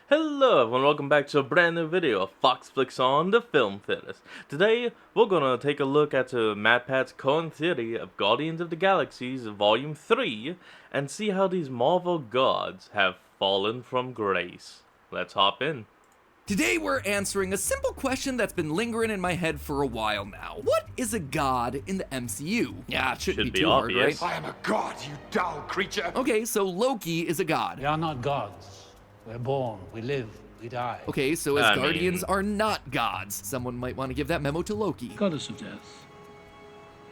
Hello everyone, welcome back to a brand new video of Fox Flicks on the Film Theaters. Today, we're gonna take a look at MatPat's current theory of Guardians of the Galaxies Volume 3 and see how these Marvel gods have fallen from grace. Let's hop in. Today we're answering a simple question that's been lingering in my head for a while now. What is a god in the MCU? Yeah, it shouldn't be too obvious. hard, I am a god, you dull creature. right? Okay, so Loki is a god. We are not gods. We're born, we live, we die. Okay, so Asgardians are not gods. Someone might want to give that memo to Loki. Goddess of death.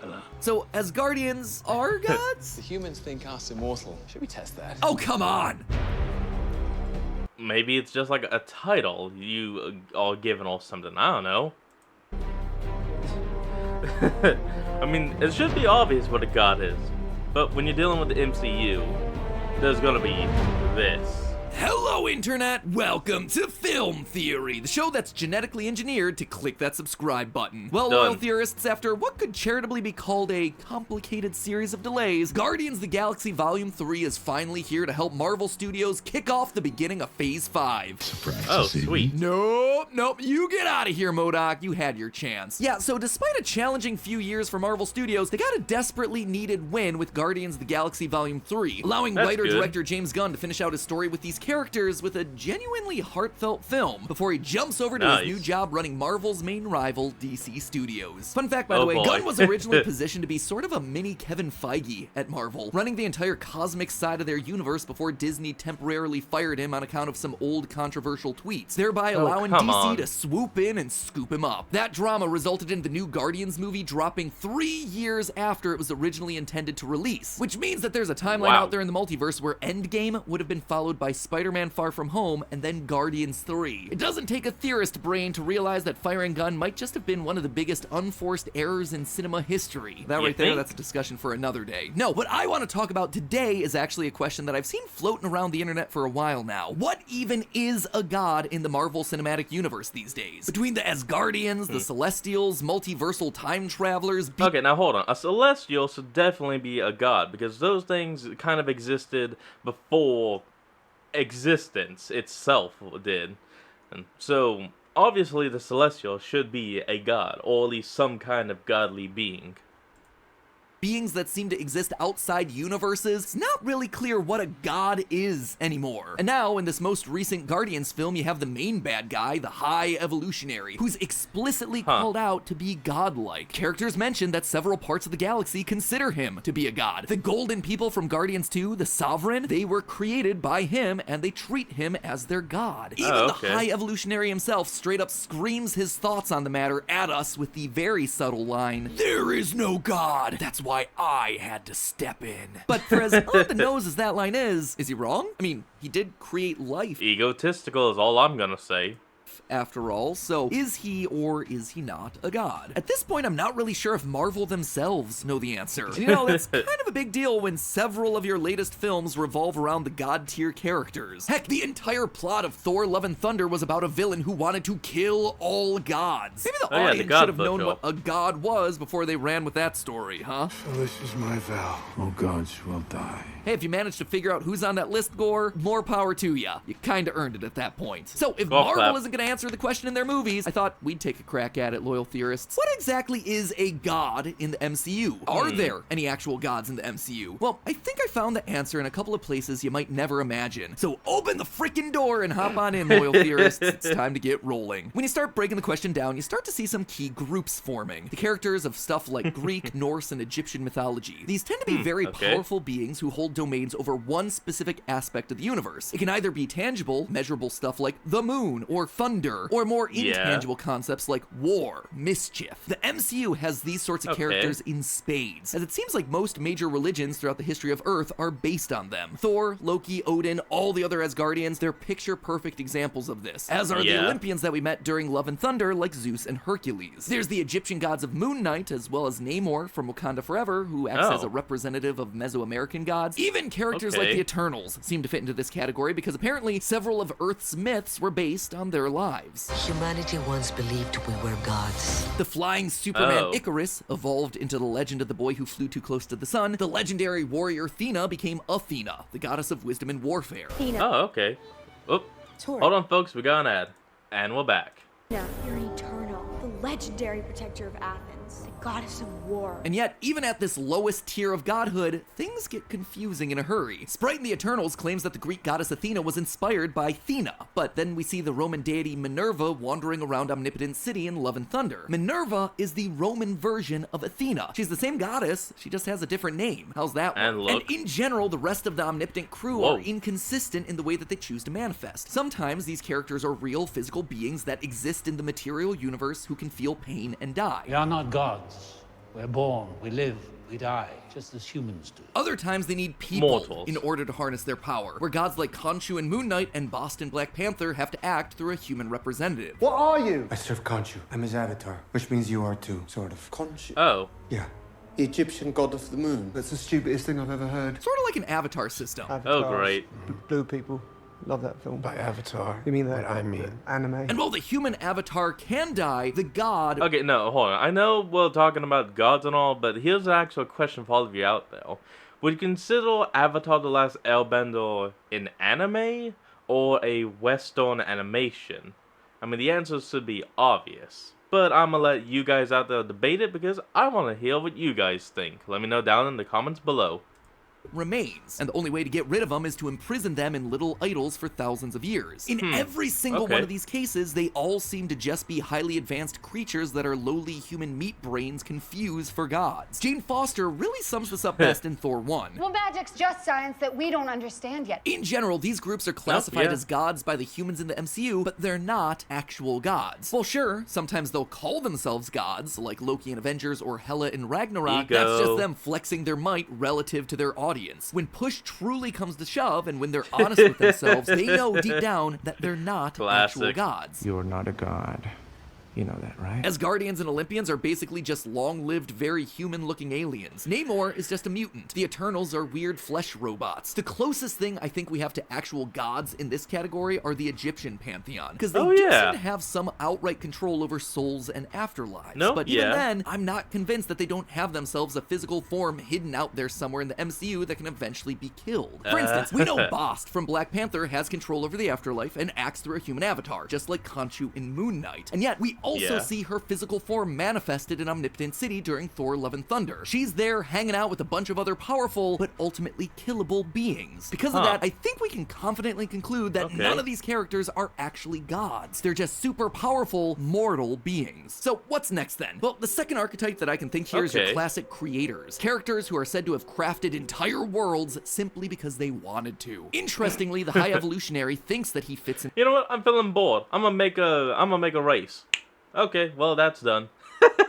Hello. So Asgardians are gods? The humans think us immortal. Should we test that? Oh, come on! Maybe it's just like a title you are given or something, I don't know. I mean, it should be obvious what a god is, but when you're dealing with the MCU, there's gonna be this. Hello, Internet! Welcome to Film Theory, the show that's genetically engineered to click that subscribe button. Well, Done. loyal theorists, after what could charitably be called a complicated series of delays, Guardians of the Galaxy Volume 3 is finally here to help Marvel Studios kick off the beginning of Phase 5. Oh, sweet. Nope, you get out of here, MODOK. You had your chance. Yeah, so despite a challenging few years for Marvel Studios, they got a desperately needed win with Guardians of the Galaxy Volume 3, allowing That's writer-director James Gunn to finish out his story with these characters with a genuinely heartfelt film before he jumps over to his new job running Marvel's main rival, DC Studios. Fun fact, by the way, boy. Gunn was originally positioned to be sort of a mini Kevin Feige at Marvel, running the entire cosmic side of their universe before Disney temporarily fired him on account of some old controversial tweets, thereby allowing come DC on. to swoop in and scoop him up. That drama resulted in the new Guardians movie dropping 3 years after it was originally intended to release, which means that there's a timeline Wow. out there in the multiverse where Endgame would have been followed by Spider-Man Far From Home and then Guardians 3. It doesn't take a theorist brain to realize that firing Gunn might just have been one of the biggest unforced errors in cinema history. That You right there, think? that's a discussion for another day. No, what I want to talk about today is actually a question that I've seen floating around the internet for a while now. What even is a god in the Marvel Cinematic Universe these days? Between the Asgardians, the Celestials, multiversal time travelers, Okay, now hold on. A celestial should definitely be a god because those things kind of existed before existence itself did. And so, obviously the celestial should be a god, or at least some kind of godly being. beings that seem to exist outside universes, it's not really clear what a god is anymore. And now, in this most recent Guardians film, you have the main bad guy, the High Evolutionary, who's explicitly called out to be godlike. Characters mentioned that several parts of the galaxy consider him to be a god. The Golden People from Guardians 2, the Sovereign, they were created by him, and they treat him as their god. Even okay. the High Evolutionary himself straight up screams his thoughts on the matter at us with the very subtle line, "There is no god. That's why I had to step in." But for as on the nose as that line is he wrong? I mean, he did create life Egotistical is all I'm gonna say. after all, so is he or is he not a god? At this point, I'm not really sure if Marvel themselves know the answer. And you know, that's kind of a big deal when several of your latest films revolve around the god tier characters. Heck, the entire plot of Thor Love and Thunder was about a villain who wanted to kill all gods. Maybe the Oh, yeah, the audience God should have known butcher. what a god was before they ran with that story, huh? So this is my vow. All gods will die. Hey, if you managed to figure out who's on that list, Gore, more power to ya. You kinda earned it at that point. So if Golf Marvel clap. isn't gonna answer the question in their movies, I thought we'd take a crack at it, loyal theorists. What exactly is a god in the MCU? Are there any actual gods in the MCU? Well, I think I found the answer in a couple of places you might never imagine. So open the freaking door and hop on in, loyal theorists. It's time to get rolling. When you start breaking the question down, you start to see some key groups forming. The characters of stuff like Greek, Norse, and Egyptian mythology. These tend to be very okay. powerful beings who hold domains over one specific aspect of the universe. It can either be tangible, measurable stuff like the moon or thunder, or more intangible concepts like war, mischief. The MCU has these sorts of Okay. characters in spades, as it seems like most major religions throughout the history of Earth are based on them. Thor, Loki, Odin, all the other Asgardians, they're picture-perfect examples of this, as are the Yeah. Olympians that we met during Love and Thunder like Zeus and Hercules. There's the Egyptian gods of Moon Knight, as well as Namor from Wakanda Forever, who acts as a representative of Mesoamerican gods. Even characters like the Eternals seem to fit into this category because apparently several of Earth's myths were based on their lives. Humanity once believed we were gods. The flying Superman Oh. Icarus evolved into the legend of the boy who flew too close to the sun. The legendary warrior Athena became Athena, the goddess of wisdom and warfare. Oh, okay. Oh, Tori. Hold on, folks, we got an ad. And we're back. You're eternal, the legendary protector of Athens, the goddess of war. And yet, even at this lowest tier of godhood, things get confusing in a hurry. Sprite in the Eternals claims that the Greek goddess Athena was inspired by Athena, but then we see the Roman deity Minerva wandering around Omnipotent City in Love and Thunder. Minerva is the Roman version of Athena. She's the same goddess, she just has a different name. How's that work? And look. And in general, the rest of the Omnipotent crew Whoa. are inconsistent in the way that they choose to manifest. Sometimes these characters are real physical beings that exist in the material universe who can feel pain and die. We are not gods. We're born, we live, we die, just as humans do. Other times they need people Mortals. in order to harness their power, where gods like Khonshu and Moon Knight and Boston Black Panther have to act through a human representative. What are you? I serve Khonshu. I'm his avatar, which means you are too, sort of. Khonshu, Oh. Yeah. the Egyptian god of the moon. That's the stupidest thing I've ever heard. Sort of like an avatar system. Oh, great. Blue people. Love that film. By avatar. You mean that? What I mean. Anime. And while the human avatar can die, the god... Okay, no, hold on. I know we're talking about gods and all, but here's an actual question for all of you out there. Would you consider Avatar The Last Airbender an anime or a Western animation? I mean, the answer should be obvious. But I'm gonna let you guys out there debate it because I want to hear what you guys think. Let me know down in the comments below. remains, and the only way to get rid of them is to imprison them in little idols for thousands of years. In every single one of these cases, they all seem to just be highly advanced creatures that are lowly human meat brains confused for gods. Jane Foster really sums this up best in Thor 1. Well, magic's just science that we don't understand yet. In general, these groups are classified as gods by the humans in the MCU, but they're not actual gods. Well, sure, sometimes they'll call themselves gods, like Loki in Avengers or Hela in Ragnarok. That's just them flexing their might relative to their audience. When push truly comes to shove, and when they're honest with themselves, they know deep down that they're not actual gods. You're not a god. You know that, right? Asgardians and Olympians are basically just long-lived, very human-looking aliens. Namor is just a mutant. The Eternals are weird flesh robots. The closest thing I think we have to actual gods in this category are the Egyptian pantheon, because they do seem to have some outright control over souls and afterlives. But even then, I'm not convinced that they don't have themselves a physical form hidden out there somewhere in the MCU that can eventually be killed. For instance, we know Bast from Black Panther has control over the afterlife and acts through a human avatar, just like Khonshu in Moon Knight. And yet, we also see her physical form manifested in Omnipotent City during Thor: Love and Thunder. She's there hanging out with a bunch of other powerful, but ultimately killable beings. Because of that, I think we can confidently conclude that none of these characters are actually gods. They're just super powerful, mortal beings. So what's next then? Well, the second archetype that I can think here is your classic creators. Characters who are said to have crafted entire worlds simply because they wanted to. Interestingly, the High Evolutionary thinks that he fits in. You know what? I'm feeling bored. I'm gonna make a race. Okay, well that's done.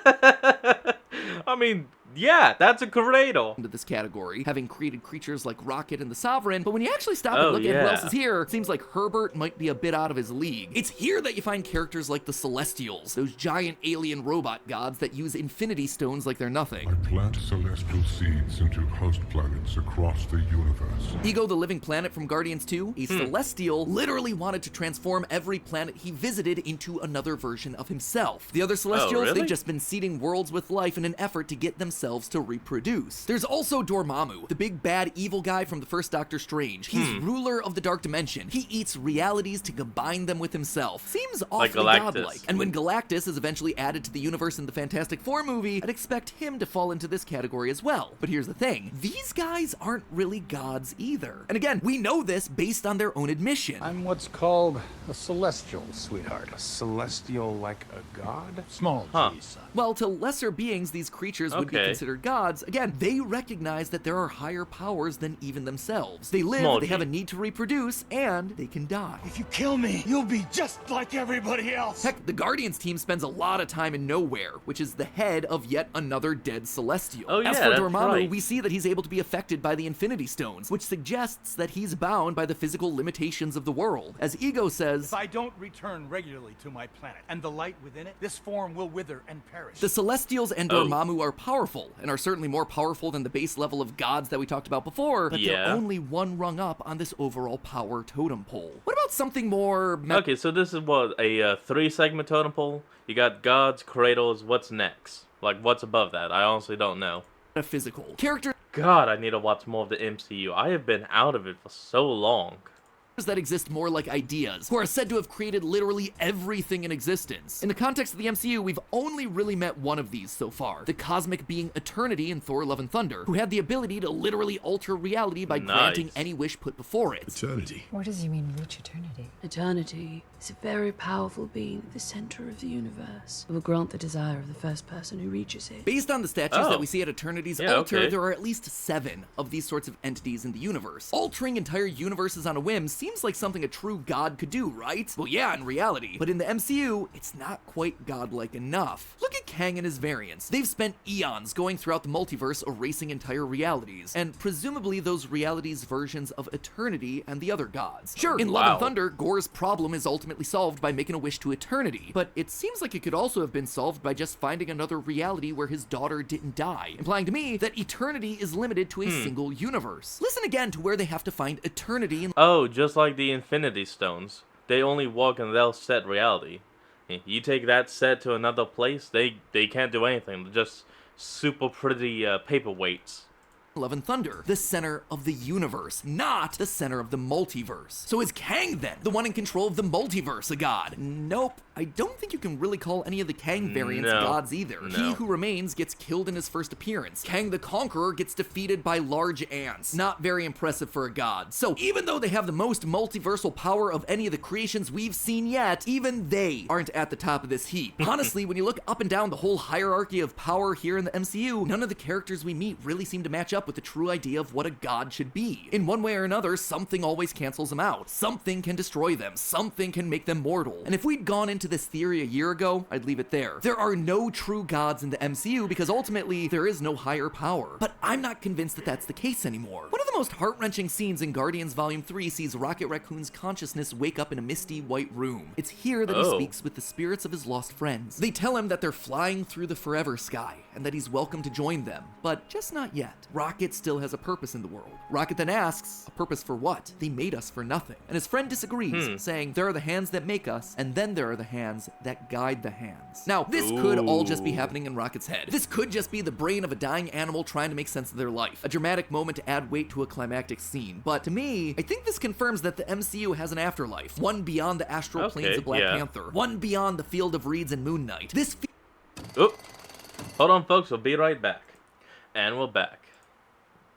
I mean, yeah, that's a creator. Into this category, having created creatures like Rocket and the Sovereign, but when you actually stop and look at who else is here, it seems like Herbert might be a bit out of his league. It's here that you find characters like the Celestials, those giant alien robot gods that use Infinity Stones like they're nothing. I plant celestial seeds into host planets across the universe. Ego, the living planet from Guardians 2, a Celestial, literally wanted to transform every planet he visited into another version of himself. The other Celestials, they've just been seeding worlds with life in an effort to get themselves to reproduce. There's also Dormammu, the big bad evil guy from the first Doctor Strange. He's ruler of the Dark Dimension. He eats realities to combine them with himself. Seems awfully godlike. And when Galactus is eventually added to the universe in the Fantastic Four movie, I'd expect him to fall into this category as well. But here's the thing, these guys aren't really gods either. And again, we know this based on their own admission. I'm what's called a celestial, sweetheart. A celestial like a god? Small G, son. Well, to lesser beings, these creatures would be considered gods. Again, they recognize that there are higher powers than even themselves. They live, they have a need to reproduce, and they can die. If you kill me, you'll be just like everybody else. Heck, the Guardians team spends a lot of time in Nowhere, which is the head of yet another dead Celestial. As for Dormammu, we see that he's able to be affected by the Infinity Stones, which suggests that he's bound by the physical limitations of the world. As Ego says, if I don't return regularly to my planet and the light within it, this form will wither and perish. The Celestials and Dormammu are powerful, and are certainly more powerful than the base level of gods that we talked about before, but they're only one rung up on this overall power totem pole. What about something more... Okay, so this is what, a 3-segment totem pole? You got gods, creators, what's next? Like, what's above that? I honestly don't know. A physical character. God, I need to watch more of the MCU. I have been out of it for so long. that exist more like ideas, who are said to have created literally everything in existence. In the context of the MCU, we've only really met one of these so far, the cosmic being Eternity in Thor: Love and Thunder, who had the ability to literally alter reality by granting any wish put before it. Eternity. What does he mean, reach eternity? Eternity is a very powerful being at the center of the universe. It will grant the desire of the first person who reaches it. Based on the statues that we see at Eternity's altar, okay. there are at least 7 of these sorts of entities in the universe. Altering entire universes on a whim seems like something a true god could do, right? Well, yeah, in reality. But in the MCU, it's not quite godlike enough. Look at Kang and his variants. They've spent eons going throughout the multiverse erasing entire realities, and presumably those realities' versions of Eternity and the other gods. Sure, in Love and Thunder, Gore's problem is ultimately solved by making a wish to Eternity, but it seems like it could also have been solved by just finding another reality where his daughter didn't die, implying to me that Eternity is limited to a single universe. Listen again to where they have to find Eternity in— Oh, just like the Infinity Stones. They only work in their set reality. You take that set to another place, they can't do anything. They're just super pretty paperweights. Love and Thunder, the center of the universe, not the center of the multiverse. So is Kang then the one in control of the multiverse a god? Nope. I don't think you can really call any of the Kang variants gods either. He Who Remains gets killed in his first appearance. Kang the Conqueror gets defeated by large ants. Not very impressive for a god. So even though they have the most multiversal power of any of the creations we've seen yet, even they aren't at the top of this heap. Honestly, when you look up and down the whole hierarchy of power here in the MCU, none of the characters we meet really seem to match up with the true idea of what a god should be. In one way or another, something always cancels them out. Something can destroy them. Something can make them mortal. And if we'd gone into this theory a year ago, I'd leave it there. There are no true gods in the MCU because ultimately there is no higher power. But I'm not convinced that that's the case anymore. One of the most heart-wrenching scenes in Guardians Volume 3 sees Rocket Raccoon's consciousness wake up in a misty white room. It's here that he speaks with the spirits of his lost friends. They tell him that they're flying through the forever sky and that he's welcome to join them, but just not yet. Rocket still has a purpose in the world. Rocket then asks, a purpose for what? They made us for nothing. And his friend disagrees, saying, there are the hands that make us, and then there are the hands that guide the hands. Now, this could all just be happening in Rocket's head. This could just be the brain of a dying animal trying to make sense of their life. A dramatic moment to add weight to a climactic scene. But to me, I think this confirms that the MCU has an afterlife. One beyond the astral planes of Black Panther. One beyond the field of reeds and Moon Knight. This Hold on, folks. We'll be right back. And we're back.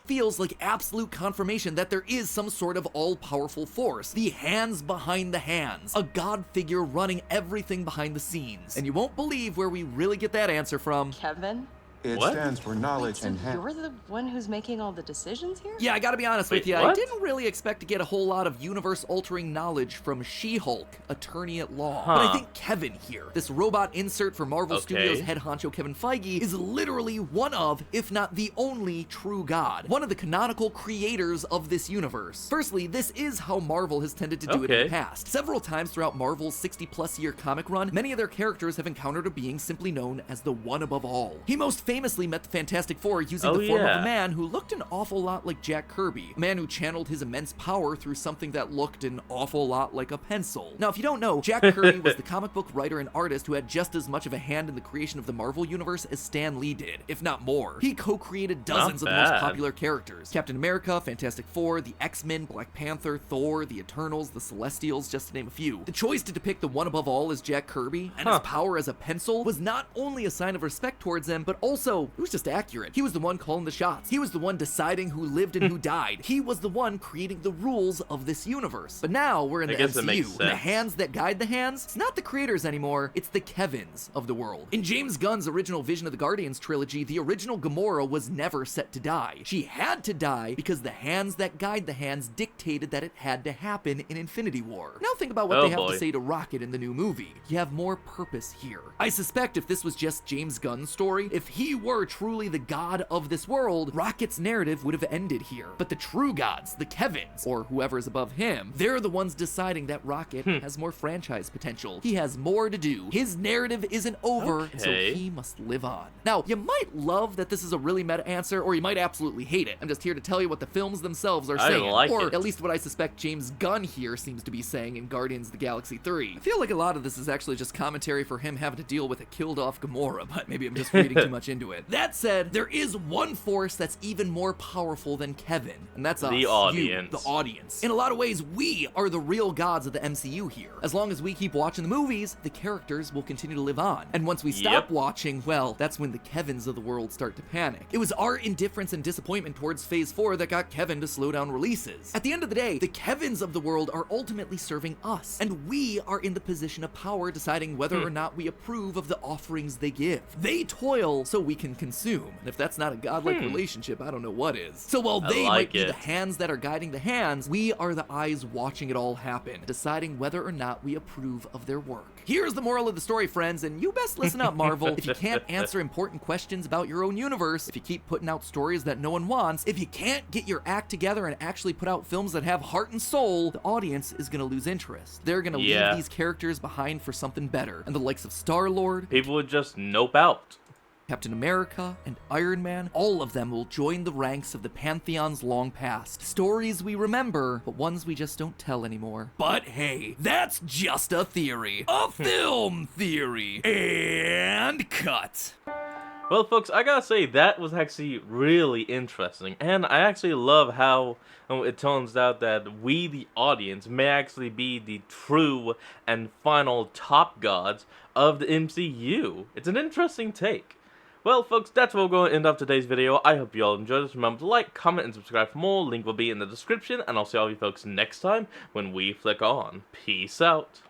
Feels like absolute confirmation that there is some sort of all-powerful force. The hands behind the hands. A god figure running everything behind the scenes. And you won't believe where we really get that answer from. Kevin? It stands for knowledge and You're the one who's making all the decisions here? Yeah, I gotta be honest with you, I didn't really expect to get a whole lot of universe-altering knowledge from She-Hulk, attorney at law. But I think Kevin here, this robot insert for Marvel Studios head honcho Kevin Feige, is literally one of, if not the only, true god. One of the canonical creators of this universe. Firstly, this is how Marvel has tended to do it in the past. Several times throughout Marvel's 60-plus year comic run, many of their characters have encountered a being simply known as the One Above All. He most famously met the Fantastic Four using the form of a man who looked an awful lot like Jack Kirby, a man who channeled his immense power through something that looked an awful lot like a pencil. Now, if you don't know, Jack Kirby was the comic book writer and artist who had just as much of a hand in the creation of the Marvel Universe as Stan Lee did, if not more. He co-created dozens of the most popular characters. Captain America, Fantastic Four, the X-Men, Black Panther, Thor, the Eternals, the Celestials, just to name a few. The choice to depict the One Above All as Jack Kirby, and his power as a pencil, was not only a sign of respect towards him, but also it was just accurate. He was the one calling the shots. He was the one deciding who lived and who died. He was the one creating the rules of this universe. But now we're in the MCU. The hands that guide the hands, it's not the creators anymore, it's the Kevins of the world. In James Gunn's original Vision of the Guardians trilogy, the original Gamora was never set to die. She had to die because the hands that guide the hands dictated that it had to happen in Infinity War. Now think about what they have to say to Rocket in the new movie. You have more purpose here. I suspect if this was just James Gunn's story, if he were truly the god of this world, Rocket's narrative would have ended here. But the true gods, the Kevins, or whoever is above him, they're the ones deciding that Rocket has more franchise potential. He has more to do. His narrative isn't over, so he must live on. Now, you might love that this is a really meta answer, or you might absolutely hate it. I'm just here to tell you what the films themselves are saying, or at least what I suspect James Gunn here seems to be saying in Guardians of the Galaxy 3. I feel like a lot of this is actually just commentary for him having to deal with a killed-off Gamora, but maybe I'm just reading too much into into it. That said, there is one force that's even more powerful than Kevin, and that's us, The audience. you, the audience. In a lot of ways, we are the real gods of the MCU here. As long as we keep watching the movies, the characters will continue to live on. And once we stop watching, well, that's when the Kevins of the world start to panic. It was our indifference and disappointment towards Phase 4 that got Kevin to slow down releases. At the end of the day, the Kevins of the world are ultimately serving us, and we are in the position of power deciding whether or not we approve of the offerings they give. They toil so we can consume, and if that's not a godlike relationship, I don't know what is. So while they might be the hands that are guiding the hands, we are the eyes watching it all happen, deciding whether or not we approve of their work. Here's the moral of the story, friends, and you best listen up, Marvel. If you can't answer important questions about your own universe, if you keep putting out stories that no one wants, if you can't get your act together and actually put out films that have heart and soul, the audience is gonna lose interest. They're gonna leave these characters behind for something better, and the likes of Star-Lord, people would just nope out. Captain America, and Iron Man, all of them will join the ranks of the pantheons long past. Stories we remember, but ones we just don't tell anymore. But hey, that's just a theory. A film theory. And cut. Well, folks, I gotta say, that was actually really interesting, and I actually love how it turns out that we, the audience, may actually be the true and final top gods of the MCU. It's an interesting take. Well, folks, that's where we're going to end up today's video. I hope you all enjoyed this. Remember to like, comment, and subscribe for more. Link will be in the description, and I'll see all you folks next time when we flick on. Peace out.